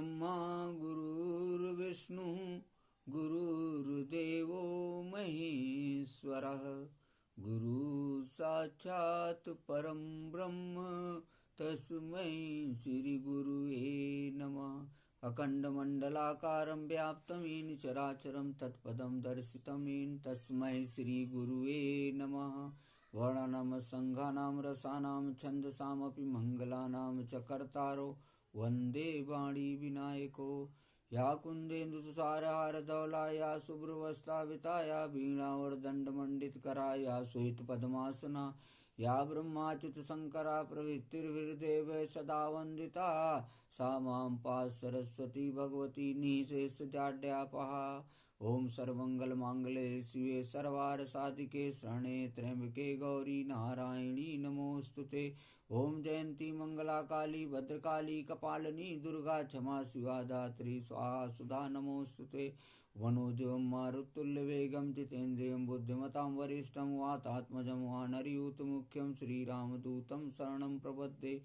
गुरुर्ब्रह्मा गुरुर्विष्णु गुरुर्देवो महेश्वरः गुरु साक्षात् परं ब्रह्म तस्मै श्री गुरुवे नमः। अखण्डमण्डलाकारं व्याप्तं येन चराचरं तत्पदं दर्शितं येन तस्मै श्री गुरुवे नमः। वर्णनं संघानां रसानां छन्दसामपि मङ्गलानां च कर्तारो वन्दे वाणी विनायको। या कुन्देन्दुतुषारहारधवला या शुभ्रवस्त्राविता या वीणावरदण्डमण्डितकरा या श्वेतपद्मासना या ब्रह्माच्युतशङ्करा प्रभृतिर्विदेव सदा वन्दिता सा मां पाः सरस्वती भगवती निःशेषजाड्यापहा। ओम सर्वमंगलमांगल्ये शिवे सर्वार्थसाधिके शरण्ये त्र्यंबके गौरी नारायणी नमोस्तुते। ओम जयंती मंगला काली भद्रकाली कपालिनी दुर्गा क्षमा शिवा धात्री स्वाहा सुधा नमोस्तुते। मनोजवं मारुतुल्यवेगं जितेन्द्रियं बुद्धिमतां वरिष्ठं वातात्मजं वानरयूथमुख्यं श्रीरामदूतं शरणं प्रपद्ये।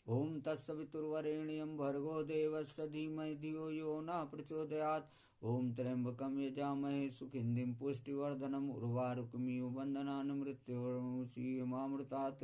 ओम तत्सवितुर्वरेण्यं भर्गो देवस्य धीमहि धियो यो न प्रचोदयात्। ओम त्र्यंबकं यजामहे सुगन्धिं पुष्टिवर्धनम् उर्वारुकमिव बन्धनान् मृत्योर्मुक्षीयमामृतात्।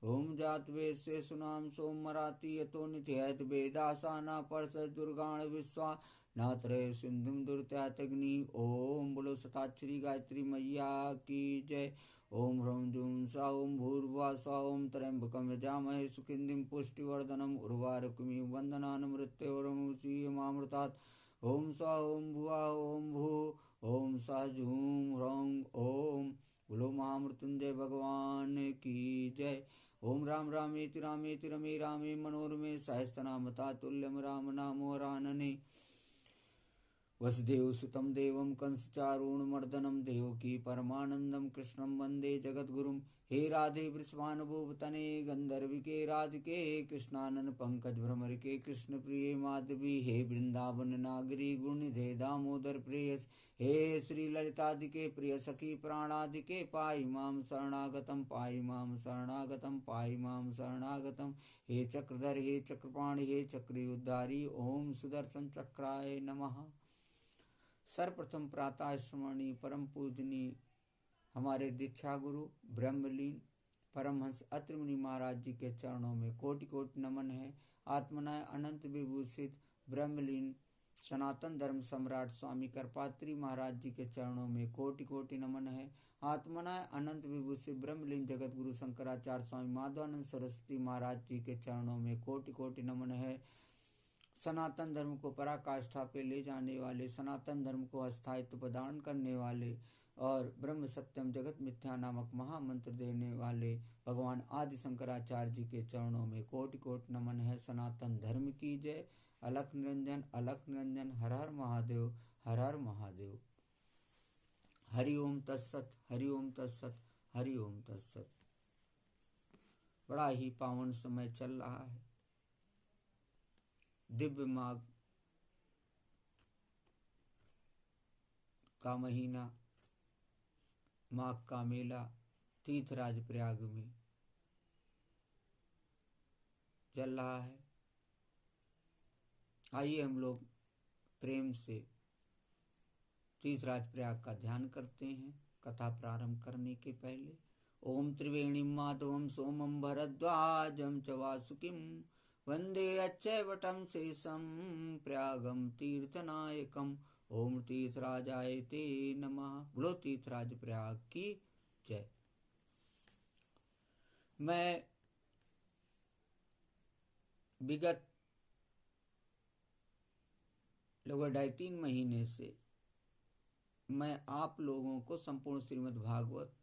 ओम जातवेदस्य सुनाम सोमराति यतो नित्यहत वेदासाना परस दुर्गाण विश्वा नात्रय सिंधुम दुर्त्यातग्नि। ओम बोलो सताक्षरी गायत्री मैया की जय। ओम ह्रौं जूं सा ओम भूर्भुवः स्वः ओम त्र्यंबकं यजामहे सुगन्धिं पुष्टिवर्धनम् उर्वारुकमिव बन्धनान् मृत्योर्मुक्षीयमामृतात्। ओम स्व ओम भुवा ओम भू ओम सः जूं ह्रौं ओम। बोलो महामृत्युंजय भगवान की जय। ओम राम रामेति रामेति रमे रामे मनोरमे सहस्रनाम तत्तुल्यं राम नामोऽरानने। वसुदेव सुतं देवं कंसचारूणमर्दनं देवकी परमानंदं कृष्णं वंदे जगद्गुरुं। हे राधे वृषभानुभूतने गंधर्विके राधिके कृष्णानन पंकज भ्रमरिके कृष्ण प्रिय माधवी। हे वृंदावन नागरी गुणनिधे दामोदर प्रेयस। हे श्री ललितादिके प्रिय सखी प्राणादिके पाहि मां शरणागतं पाहि मां शरणागतं पाहि मां शरणागतं। हे चक्रधर हे चक्रपाणि हे चक्रयुधारी ओम सुदर्शन चक्राय नमः। सर्वप्रथम प्रातः स्मरणीय परम पूजनीय हमारे दीक्षा गुरु ब्रह्मलीन परमहंस अत्रि मुनि महाराज जी के चरणों में कोटि कोटि नमन है। आत्मनाय अनंत विभूषित ब्रह्मलीन सनातन धर्म सम्राट स्वामी करपात्री महाराज जी के चरणों में कोटि कोटि नमन है। आत्मनाय अनंत विभूषित ब्रह्मलीन जगत गुरु शंकराचार्य स्वामी माधवानंद सरस्वती महाराज जी के चरणों में कोटि कोटि नमन है। सनातन धर्म को पराकाष्ठा पे ले जाने वाले, सनातन धर्म को अस्थायित्व प्रदान करने वाले और ब्रह्म सत्यम जगत मिथ्या नामक महामंत्र देने वाले भगवान आदि शंकराचार्य जी के चरणों में कोटि कोटि नमन है। सनातन धर्म की जय। अलख निरंजन हर हर महादेव हर हर महादेव। हरि ओम तत्सत हरि ओम तत्सत हरि ओम तत्सत। बड़ा ही पावन समय चल रहा है। दिव्य माघ का महीना, माघ का मेला तीर्थराज प्रयाग में चल रहा है। आइए हम लोग प्रेम से तीर्थराज प्रयाग का ध्यान करते हैं। कथा प्रारंभ करने के पहले ओम त्रिवेणीं माधवं सोमं भरद्वाजं च वासुकिं वंदे अक्षयवटं शेषं प्रयागं तीर्थनायकम्। ओम तीर्थराजाय ते नमः। बोलो तीर्थराज प्रयाग की जय। मैं विगत लगभग 2.5 महीने से मैं आप लोगों को संपूर्ण श्रीमद् भागवत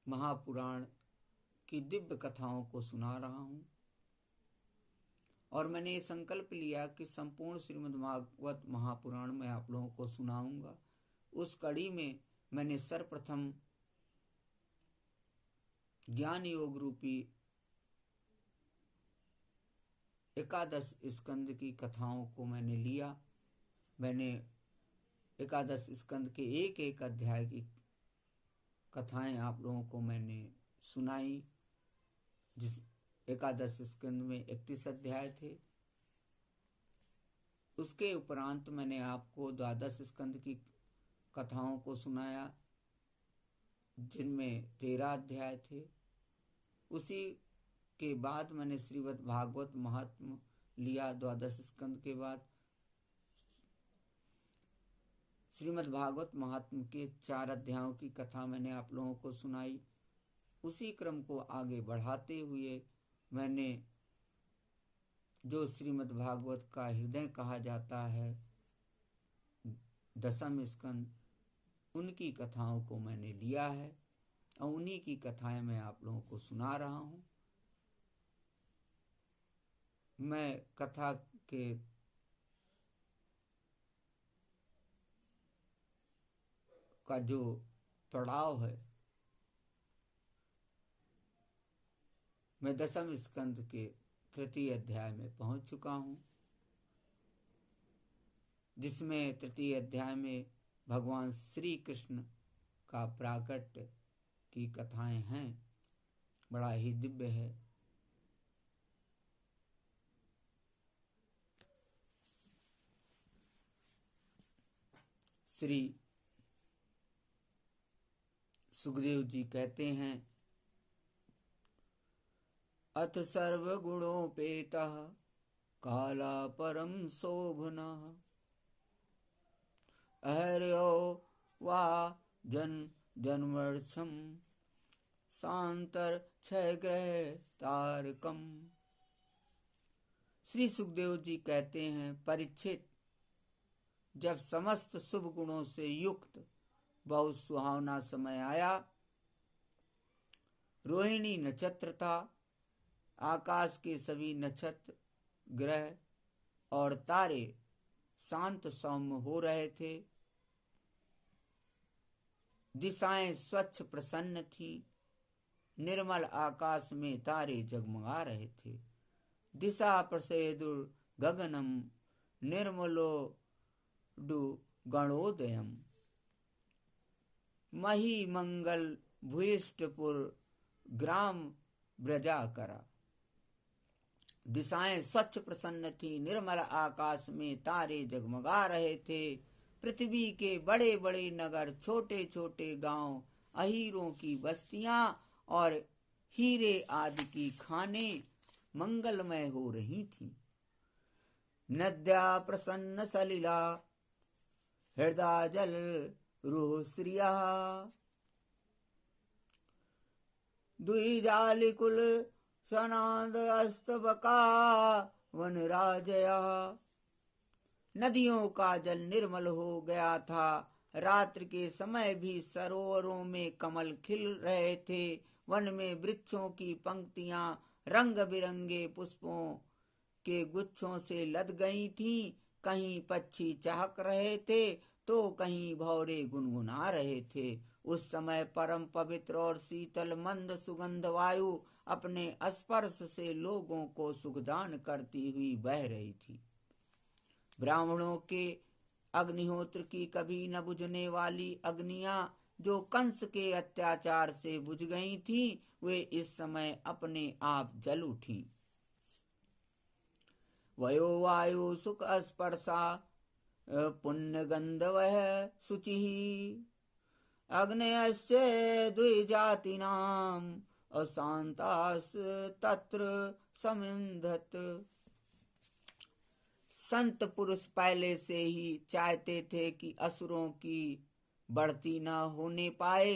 महापुराण की दिव्य कथाओं को सुना रहा हूं और मैंने ये संकल्प लिया कि संपूर्ण श्रीमद् भागवत महापुराण मैं आप लोगों को सुनाऊंगा। उस कड़ी में मैंने सर्वप्रथम ज्ञान योग रूपी 11 स्कंद की कथाओं को मैंने लिया। मैंने 11 स्कंद के एक एक अध्याय की कथाएं आप लोगों को मैंने सुनाई। जिस 11 स्कंद में 31 अध्याय थे उसके उपरांत मैंने आपको द्वादश स्कंद की कथाओं को सुनाया, जिनमें 13 अध्याय थे। उसी के बाद मैंने श्रीमद् भागवत महात्म्य लिया। द्वादश स्कंद के बाद श्रीमद् भागवत महात्म्य के 4 अध्यायों की कथा मैंने आप लोगों को सुनाई। उसी क्रम को आगे बढ़ाते हुए मैंने जो श्रीमद् भागवत का हृदय कहा जाता है, दशम स्कंद, उनकी कथाओं को मैंने लिया है और उन्हीं की कथाएं मैं आप लोगों को सुना रहा हूँ। मैं कथा के का जो पड़ाव है, मैं दशम स्कंद के 3 अध्याय में पहुंच चुका हूं, जिसमें 3 अध्याय में भगवान श्री कृष्ण का प्राकट्य की कथाएं हैं। बड़ा ही दिव्य है। श्री सुखदेव जी कहते हैं, अथ सर्वगुणोपेतः काला परम शोभनः अहर्यो वा जन्मर्थम सांतर क्षय ग्रह तारकम। श्री सुखदेव जी कहते हैं, परीक्षित, जब समस्त शुभ गुणों से युक्त बहुत सुहावना समय आया, रोहिणी नक्षत्र था, आकाश के सभी नक्षत्र, ग्रह और तारे शांत सौम्य हो रहे थे, दिशाएं स्वच्छ प्रसन्न थी, निर्मल आकाश में तारे जगमगा रहे थे। दिशा प्रसेदुर गगनम निर्मलो डु गणोदयम मही मंगल भूयिष्ठपुर ग्राम ब्रजाकरा। दिशाएं स्वच्छ प्रसन्न थी, निर्मल आकाश में तारे जगमगा रहे थे, पृथ्वी के बड़े बड़े नगर, छोटे छोटे गांव, अहीरों की बस्तियां और हीरे आदि की खानें मंगलमय हो रही थीं। नद्या प्रसन्न सलिला हृदय जल रूह श्रिया द्विजालिकुल सनाद अस्तबका वनराजया। नदियों का जल निर्मल हो गया था। रात्रि के समय भी सरोवरों में कमल खिल रहे थे। वन में वृक्षों की पंक्तियां रंग बिरंगे पुष्पों के गुच्छों से लद गई थीं। कहीं पक्षी चहक रहे थे तो कहीं भौरे गुनगुना रहे थे। उस समय परम पवित्र और शीतल मंद सुगंध वायु अपने स्पर्श से लोगों को सुखदान करती हुई बह रही थी। ब्राह्मणों के अग्निहोत्र की कभी न बुझने वाली अग्नियां जो कंस के अत्याचार से बुझ गई थीं, वे इस समय अपने आप जल उठी। वयो वायु सुख स्पर्शा पुण्य गंधवः शुचि अग्नयस्य द्विजातीनाम अशांतास तत्र समिंधत। संत पुरुष पहले से ही चाहते थे कि असुरों की बढ़ती न होने पाए।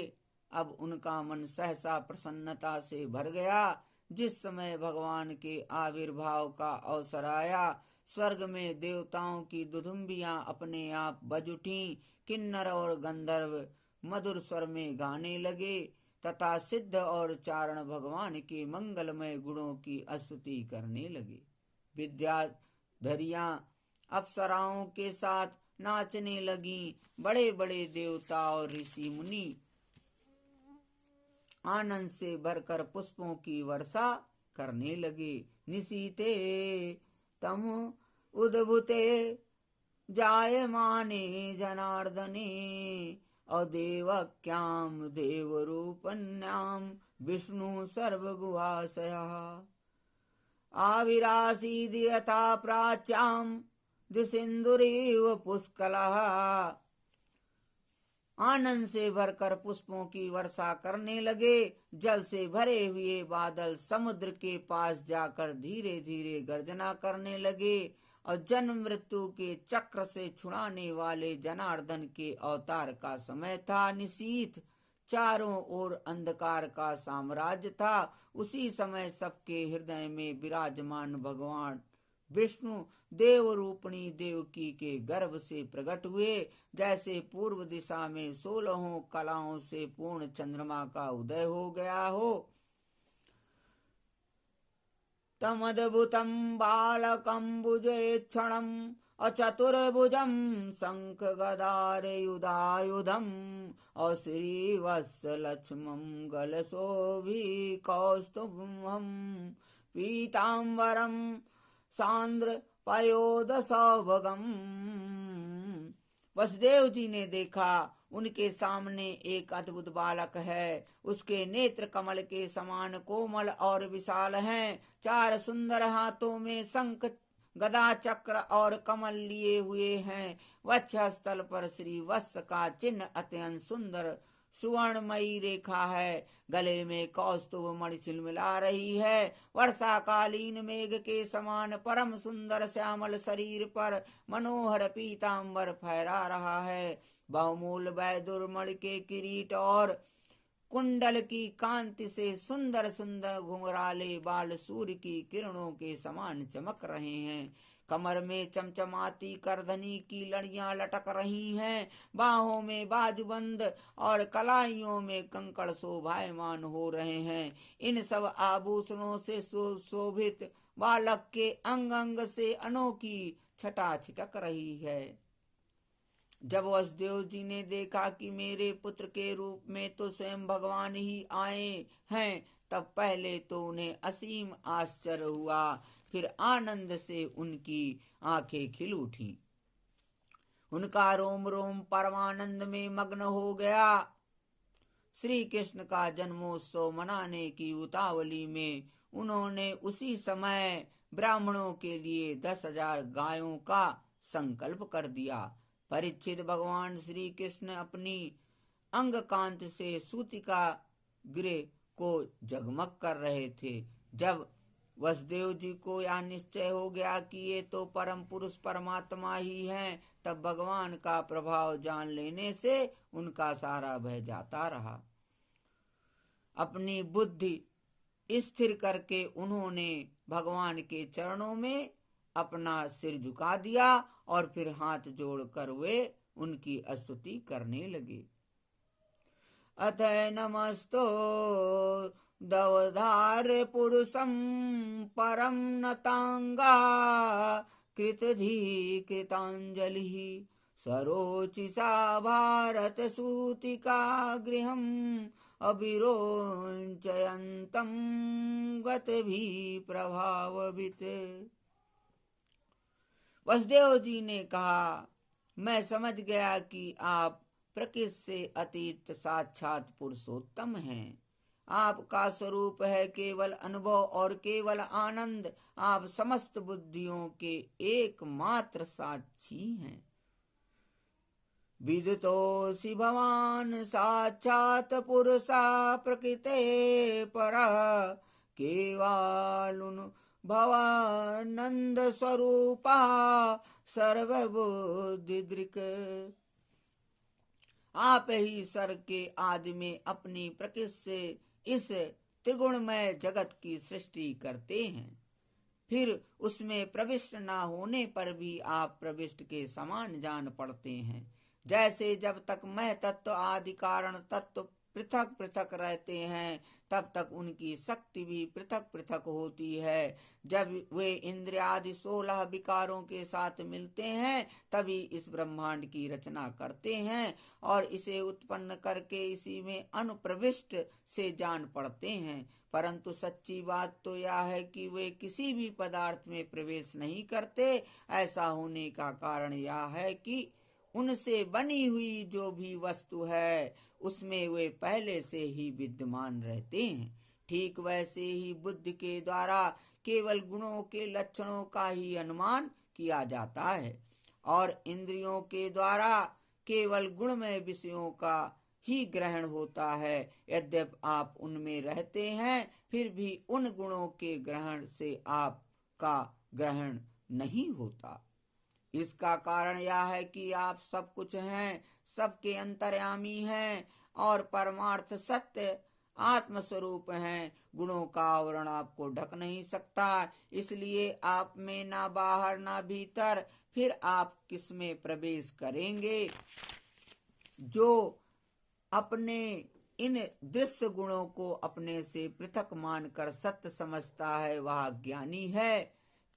अब उनका मन सहसा प्रसन्नता से भर गया। जिस समय भगवान के आविर्भाव का अवसर आया, स्वर्ग में देवताओं की दुधुम्बियां अपने आप बज उठीं। किन्नर और गंधर्व मधुर स्वर में गाने लगे तथा सिद्ध और चारण भगवान के मंगलमय गुणों की स्तुति करने लगे। विद्याधरियां अप्सराओं के साथ नाचने लगीं। बड़े बड़े देवता और ऋषि मुनि आनंद से भरकर पुष्पों की वर्षा करने लगे। निशीते तम उद्भुते जायमाने जनार्दने अदेवक्याम देवरूपण्याम विष्णु सर्वगुहाशयः आविरासीद यथा प्राच्याम दिसिंदुरीव पुष्कलः। आनंद से भरकर पुष्पों की वर्षा करने लगे। जल से भरे हुए बादल समुद्र के पास जाकर धीरे धीरे गर्जना करने लगे और जन्म मृत्यु के चक्र से छुड़ाने वाले जनार्दन के अवतार का समय था। निशीथ चारों ओर अंधकार का साम्राज्य था। उसी समय सबके हृदय में विराजमान भगवान विष्णु देव रूपणी देवकी के गर्भ से प्रकट हुए। जैसे पूर्व दिशा में 16 कलाओं से पूर्ण चंद्रमा का उदय हो गया हो। तमद्भुतं बालकम्बुजेक्षणम् अचतुर्भुजं शङ्खगदारयुधायुधम् अश्रीवत्सलक्ष्मं गलशोभिकौस्तुभम् पीताम्बरं सान्द्रपयोदसौभगम्। वसुदेव जी ने देखा उनके सामने एक अद्भुत बालक है। उसके नेत्र कमल के समान कोमल और विशाल हैं। 4 सुंदर हाथों में शंख गदा चक्र और कमल लिए हुए हैं। वक्षस्थल पर श्री वत्स का चिन्ह अत्यंत सुंदर सुवर्णमयी रेखा है। गले में कौस्तुभ मणि चिलमिला रही है। वर्षाकालीन मेघ के समान परम सुंदर श्यामल शरीर पर मनोहर पीतांबर फहरा रहा है। बहुमूल वैदुर्मणि के किरीट और कुंडल की कांति से सुंदर सुंदर घुंघराले बाल सूर्य की किरणों के समान चमक रहे हैं। कमर में चमचमाती करधनी की लड़ियां लटक रही हैं। बाहों में बाजूबंद और कलाइयों में कंकड़ शोभायमान हो रहे हैं। इन सब आभूषणों से शोभित बालक के अंग अंग से अनोखी छटा छिटक रही है। जब वसुदेव जी ने देखा कि मेरे पुत्र के रूप में तो स्वयं भगवान ही आए हैं, तब पहले तो उन्हें असीम आश्चर्य हुआ, फिर आनंद से उनकी आंखें खिल उठी। उनका रोम रोम परमानंद में मग्न हो गया। श्री कृष्ण का जन्मोत्सव मनाने की उतावली में उन्होंने उसी समय ब्राह्मणों के लिए 10,000 गायों का संकल्प कर दिया। परीक्षित भगवान श्री कृष्ण अपनी अंग कांत से सूतिका गृह को जगमग कर रहे थे। जब वसुदेव जी को यह निश्चय हो गया कि ये तो परम पुरुष परमात्मा ही हैं, तब भगवान का प्रभाव जान लेने से उनका सारा भय जाता रहा। अपनी बुद्धि स्थिर करके उन्होंने भगवान के चरणों में अपना सिर झुका दिया और फिर हाथ जोड़कर वे उनकी स्तुति करने लगे। अथ नमस्तो दवधार पुरुषं परम नतांगा कृतधी कृतांजलि सरोचिषा भारत सूतिका गृहम् अविरोचयन्तं गतभी प्रभाववित्। वसुदेव जी ने कहा, मैं समझ गया कि आप प्रकृति से अतीत साक्षात पुरुषोत्तम हैं। आपका स्वरूप है केवल अनुभव और केवल आनंद। आप समस्त बुद्धियों के एकमात्र साक्षी हैं। विदितोऽसि भवान् साक्षात् पुरुषा प्रकृते परः केवलुन भवानंद स्वरूपा सर्वबुद्धिदृक्। आप ही सर के आदि में अपनी प्रकृति से इस त्रिगुणमय जगत की सृष्टि करते हैं। फिर उसमें प्रविष्ट न होने पर भी आप प्रविष्ट के समान जान पड़ते हैं। जैसे जब तक मैं तत्व आदि कारण तत्व पृथक पृथक रहते हैं, तब तक उनकी शक्ति भी पृथक पृथक होती है। जब वे इंद्रियादि 16 विकारों के साथ मिलते हैं, तभी इस ब्रह्मांड की रचना करते हैं और इसे उत्पन्न करके इसी में अनुप्रविष्ट से जान पड़ते हैं। परंतु सच्ची बात तो यह है कि वे किसी भी पदार्थ में प्रवेश नहीं करते। ऐसा होने का कारण यह है कि उनसे बनी हुई जो भी वस्तु है उसमें वे पहले से ही विद्यमान रहते हैं। ठीक वैसे ही बुद्धि के द्वारा केवल गुणों के लक्षणों का ही अनुमान किया जाता है और इंद्रियों के द्वारा केवल गुणमय विषयों का ही ग्रहण होता है। यद्यपि आप उनमें रहते हैं, फिर भी उन गुणों के ग्रहण से आपका ग्रहण नहीं होता। इसका कारण यह है कि आप सब कुछ हैं, सबके अंतर्यामी हैं और परमार्थ सत्य आत्मस्वरूप हैं। गुणों का आवरण आपको ढक नहीं सकता, इसलिए आप में ना बाहर ना भीतर, फिर आप किस में प्रवेश करेंगे? जो अपने इन दृश्य गुणों को अपने से पृथक मानकर सत्य समझता है, वह ज्ञानी है,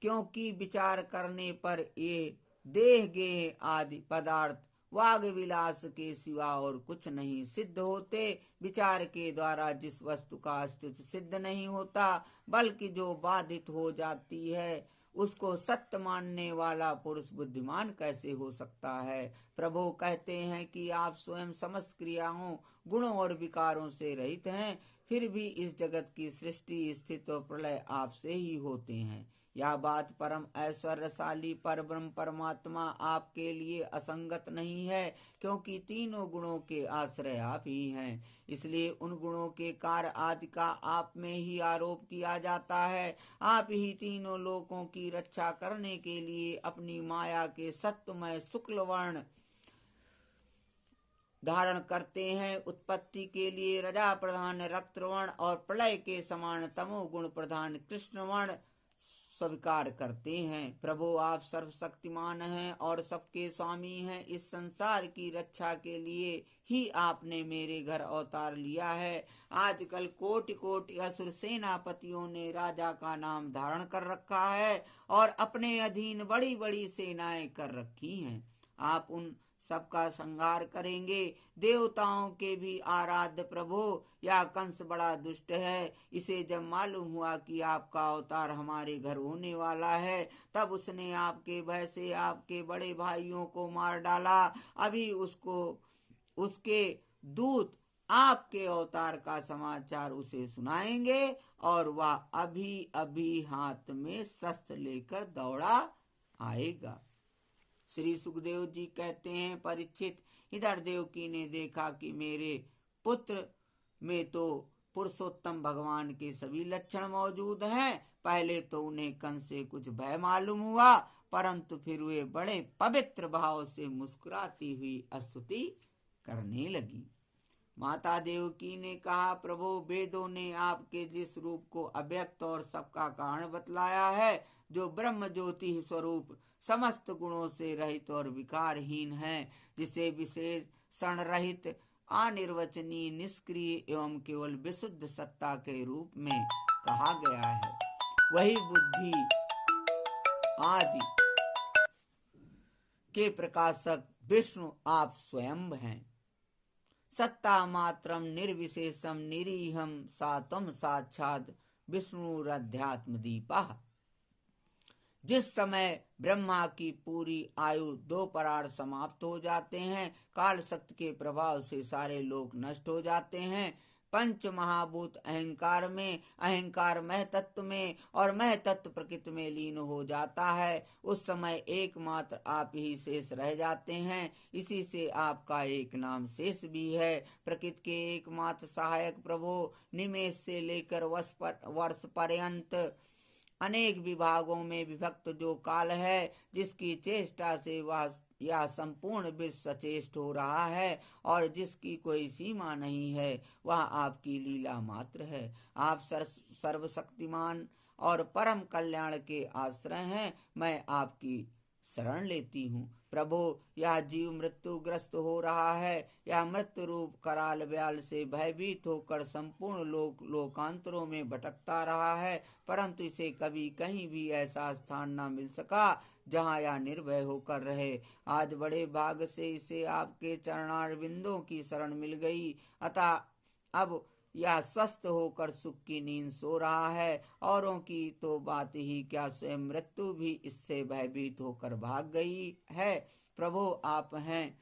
क्योंकि विचार करने पर ये देह गेह आदि पदार्थ वाग विलास के सिवा और कुछ नहीं सिद्ध होते। विचार के द्वारा जिस वस्तु का अस्तित्व सिद्ध नहीं होता, बल्कि जो बाधित हो जाती है, उसको सत्य मानने वाला पुरुष बुद्धिमान कैसे हो सकता है? प्रभु कहते हैं कि आप स्वयं समस्त क्रियाओं, गुणों और विकारों से रहित हैं, फिर भी इस जगत की सृष्टि, स्थिति और प्रलय आपसे ही होते हैं। यह बात परम ऐश्वर्यशाली पर ब्रह्म परमात्मा आपके लिए असंगत नहीं है, क्योंकि तीनों गुणों के आश्रय आप ही हैं। इसलिए उन गुणों के कार्य आदि का आप में ही आरोप किया जाता है। आप ही तीनों लोकों की रक्षा करने के लिए अपनी माया के सत्वमय शुक्ल वर्ण धारण करते हैं। उत्पत्ति के लिए रजा प्रधान रक्तवर्ण और प्रलय के समान तमोगुण प्रधान कृष्ण वर्ण स्वीकार करते हैं। प्रभु आप सर्वशक्तिमान हैं और सबके स्वामी हैं। इस संसार की रक्षा के लिए ही आपने मेरे घर अवतार लिया है। आजकल कोटि कोटि असुर सेनापतियों ने राजा का नाम धारण कर रखा है और अपने अधीन बड़ी बड़ी सेनाएं कर रखी हैं। आप उन सबका संहार करेंगे। देवताओं के भी आराध्य प्रभु, यह कंस बड़ा दुष्ट है। इसे जब मालूम हुआ कि आपका अवतार हमारे घर होने वाला है, तब उसने आपके भय से आपके बड़े भाइयों को मार डाला। अभी उसके दूत आपके अवतार का समाचार उसे सुनाएंगे और वह अभी अभी हाथ में शस्त्र लेकर दौड़ा आएगा। श्री सुखदेव जी कहते हैं, परीक्षित, इधर देवकी ने देखा कि मेरे पुत्र में तो पुरुषोत्तम भगवान के सभी लक्षण मौजूद हैं। पहले तो उन्हें कंस से कुछ भय मालूम हुआ, परंतु फिर वे बड़े पवित्र भाव से मुस्कुराती हुई स्तुति करने लगी। माता देवकी ने कहा, प्रभु, वेदों ने आपके जिस रूप को अव्यक्त और सबका कारण बतलाया है, जो ब्रह्म ज्योति स्वरूप समस्त गुणों से रहित और विकारहीन है, जिसे विशेषण रहित, अनिर्वचनीय, निष्क्रिय एवं केवल विशुद्ध सत्ता के रूप में कहा गया है, वही बुद्धि आदि के प्रकाशक विष्णु आप स्वयं हैं। सत्ता मात्रम निर्विशेषम निरीहम सात्वम साक्षात् विष्णुरध्यात्म दीपा। जिस समय ब्रह्मा की पूरी आयु 2 परार समाप्त हो जाते हैं, काल शक्ति के प्रभाव से सारे लोग नष्ट हो जाते हैं। पंच महाभूत अहंकार में, अहंकार मह तत्व में और मह तत्व प्रकृति में लीन हो जाता है। उस समय एकमात्र आप ही शेष रह जाते हैं। इसी से आपका एक नाम शेष भी है। प्रकृति के एकमात्र सहायक प्रभु, निमेष से लेकर वर्ष पर्यंत अनेक विभागों में विभक्त जो काल है, जिसकी चेष्टा से वह यह संपूर्ण विश्व सचेष्ट हो रहा है और जिसकी कोई सीमा नहीं है, वह आपकी लीला मात्र है। आप सर्वशक्तिमान और परम कल्याण के आश्रय हैं। मैं आपकी शरण लेती हूँ। प्रभु, यह जीव मृत्युग्रस्त हो रहा है। यह मृत्यु रूप कराल व्याल से भयभीत होकर संपूर्ण लोकांतरों में भटकता रहा है, परंतु इसे कभी कहीं भी ऐसा स्थान न मिल सका जहाँ यह निर्भय होकर रहे। आज बड़े भाग से इसे आपके चरणारविंदों की शरण मिल गई, अतः अब यह स्वस्थ होकर सुख की नींद सो रहा है। औरों की तो बात ही क्या, स्वयं मृत्यु भी इससे भयभीत होकर भाग गई है। प्रभु, आप हैं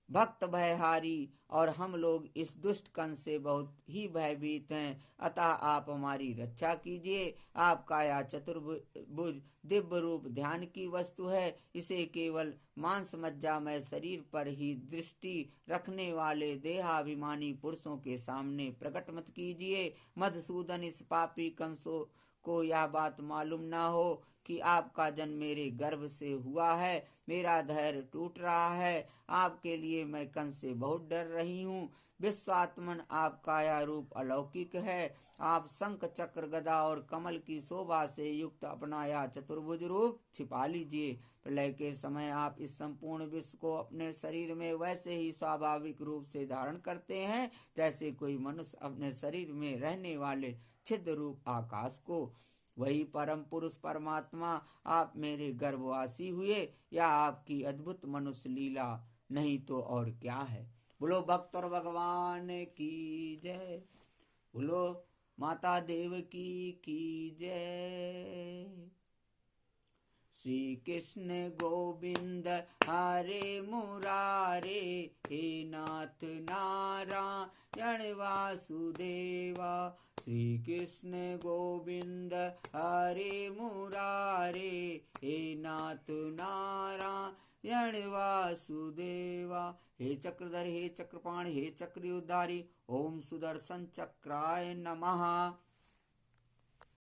भक्त भयहारी और हम लोग इस दुष्ट कंस से बहुत ही भयभीत हैं, अतः आप हमारी रक्षा कीजिए। आप काया चतुर्भुज दिव्य रूप ध्यान की वस्तु है, इसे केवल मांस मज्जामय शरीर पर ही दृष्टि रखने वाले देहाभिमानी पुरुषों के सामने प्रकट मत कीजिए। मधुसूदन, इस पापी कंसों को यह बात मालूम न हो कि आपका जन्म मेरे गर्भ से हुआ है। मेरा धैर्य टूट रहा है, आपके लिए मैं कंस से बहुत डर रही हूँ। विश्वात्मन, आपका यह रूप अलौकिक है। आप शंख चक्र गदा और कमल की शोभा से युक्त अपना यह चतुर्भुज रूप छिपा लीजिए। प्रलय के समय आप इस संपूर्ण विश्व को अपने शरीर में वैसे ही स्वाभाविक रूप से धारण करते हैं जैसे कोई मनुष्य अपने शरीर में रहने वाले छिद्र रूप आकाश को। वही परम पुरुष परमात्मा आप मेरे गर्भवासी हुए, या आपकी अद्भुत मनुष्य लीला, नहीं तो और क्या है। बोलो भक्त और भगवान की जय। बोलो माता देवकी की जय। श्री कृष्ण गोविंद हरे मुरारे, हे नाथ नारायण वासुदेवा। श्री कृष्ण गोविंद हरे मुरारे, हे नाथ नारायण वासुदेवा। हे चक्रधर, हे चक्रपाण, हे चक्रयुधारी, ओम सुदर्शन चक्राय नमः।